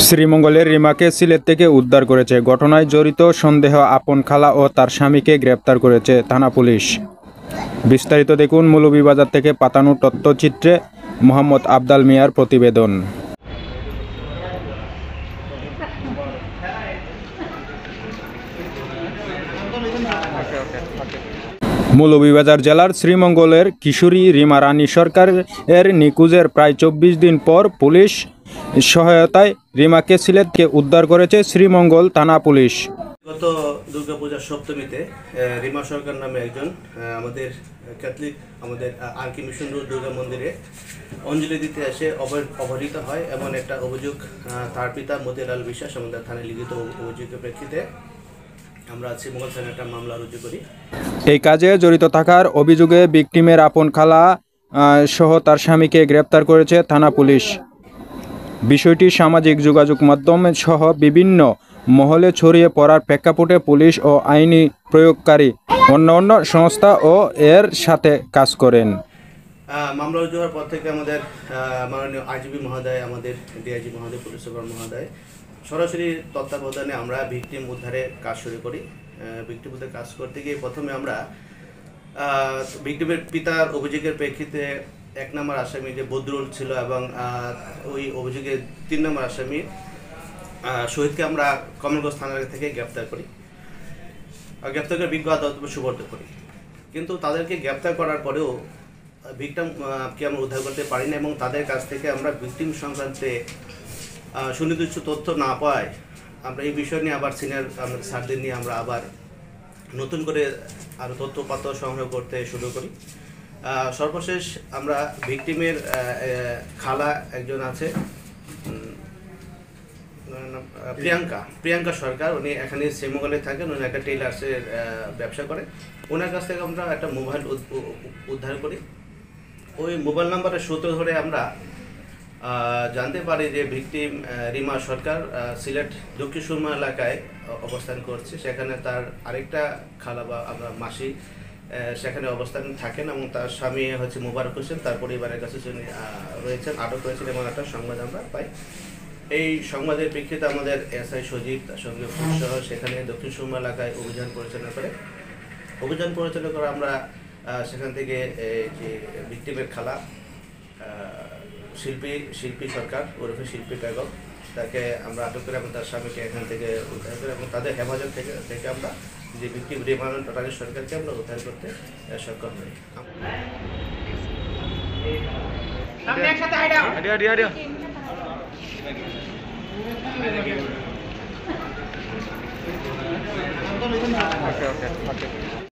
শ্রীমঙ্গলের রিমাকে সিলেট থেকে উদ্ধার করেছে। ঘটনায় জড়িত সন্দেহ আপন খালা ও তার স্বামীকে গ্রেপ্তার করেছে থানা পুলিশ। বিস্তারিত দেখুন মৌলভীবাজার থেকে পাতানো তথ্যচিত্রে মোহাম্মদ আবদাল মিয়ার প্রতিবেদন। মৌলভীবাজার জেলার শ্রীমঙ্গলের কিশোরী রিমা রানী সরকারের নিখোঁজের প্রায় 24 দিন পর পুলিশ সহায়তায় রিমাকে সিলেট থেকে উদ্ধার করেছে শ্রীমঙ্গল থানা পুলিশ। গত দুর্গাপূজার সপ্তমীতে রিমা সরকার নামে একজন আমাদের ক্যাথলিক আমাদের আরকি মিশন রোড দুর্গা মন্দিরে অঞ্জলি দিতে এসে অপহৃত হয়। এমন একটা অভিযোগ তার পিতা মতিলাল বিশ্বাস আমাদের থানায় লিখিত অভিযোগের প্রেক্ষিতে আমরা শ্রীমঙ্গল থানায় একটা মামলা রুজু করি। এই কাজে জড়িত থাকার অভিযোগে ভিকটিমের আপন খালা সহ তার স্বামীকে গ্রেপ্তার করেছে থানা পুলিশ। বিষয়টি সামাজিক যোগাযোগ মাধ্যম সহ বিভিন্ন মহলে ছড়িয়ে পড়ার প্রেক্ষাপটে পুলিশ ও আইনি প্রয়োগকারী অন্যান্য সংস্থা ও এর সাথে কাজ করেন। মামলা রুজু হওয়ার পর থেকে আমাদের মাননীয় আইজিপি মহোদয়, আমাদের ডিআইজি মহোদয়, পুলিশ সুপার মহোদয় সরাসরি তত্ত্বাবধানে আমরা ভিকটিম উদ্ধারে কাজ শুরু করি। ভিকটিম উদ্ধারে কাজ করতে গিয়ে প্রথমে আমরা ভিকটিমের পিতার অভিযোগের প্রেক্ষিতে 1 নম্বর আসামি যে বদরুল ছিল এবং ওই অভিযোগের 3 নম্বর আসামি শহীদকে আমরা কমলগঞ্জ থানা থেকে গ্রেপ্তার করি। গ্রেপ্তার করে বিজ্ঞ আদালতে সুপর্দ করি। কিন্তু তাদেরকে গ্রেপ্তার করার পরেও ভিকটিমকে আমরা উদ্ধার করতে পারি না এবং তাদের কাছ থেকে আমরা ভিকটিম সংক্রান্তে সুনির্দিষ্ট তথ্য না পাওয়ায় আমরা এই বিষয় নিয়ে আবার সিনিয়র স্যারদের নিয়ে আমরা আবার নতুন করে আরও তথ্যপাত্র সংগ্রহ করতে শুরু করি। সর্বশেষ আমরা ভিকটিমের খালা একজন আছে প্রিয়াঙ্কা সরকার, উনি এখানে শ্রীমঙ্গলে থাকেন, উনি একটা টেইলার্সের ব্যবসা করে। ওনার কাছ থেকে আমরা একটা মোবাইল উদ্ধার করি। ওই মোবাইল নাম্বারের সূত্র ধরে আমরা জানতে পারি যে ভিকটিম রিমা সরকার সিলেট দক্ষিণ সুরমা এলাকায় অবস্থান করছে। সেখানে তার আরেকটা খালা বা আমরা মাসি সেখানে অবস্থান থাকেন এবং তার স্বামী হচ্ছে মোবারক হোসেন, তার পরিবারের কাছে রয়েছেন, আটক হয়েছেন এমন একটা সংবাদ আমরা পাই। এই সংবাদের প্রেক্ষিতে আমাদের এসআই সজীব তার সঙ্গে সহ সেখানে দক্ষিণ সুরমা এলাকায় অভিযান পরিচালনা করে আমরা সেখান থেকে যে ভিকটিমের খালা শিল্পী সরকার ওরফে শিল্পী বেগম, তাকে আমরা আটক করে এবং তার স্বামীকে এখান থেকে উদ্ধার করে এবং তাদের হেফাজত থেকে আমরা যে ভিকটিম রিমা রানী সরকারকে আমরা উদ্ধার করতে সক্ষম হই। Okay.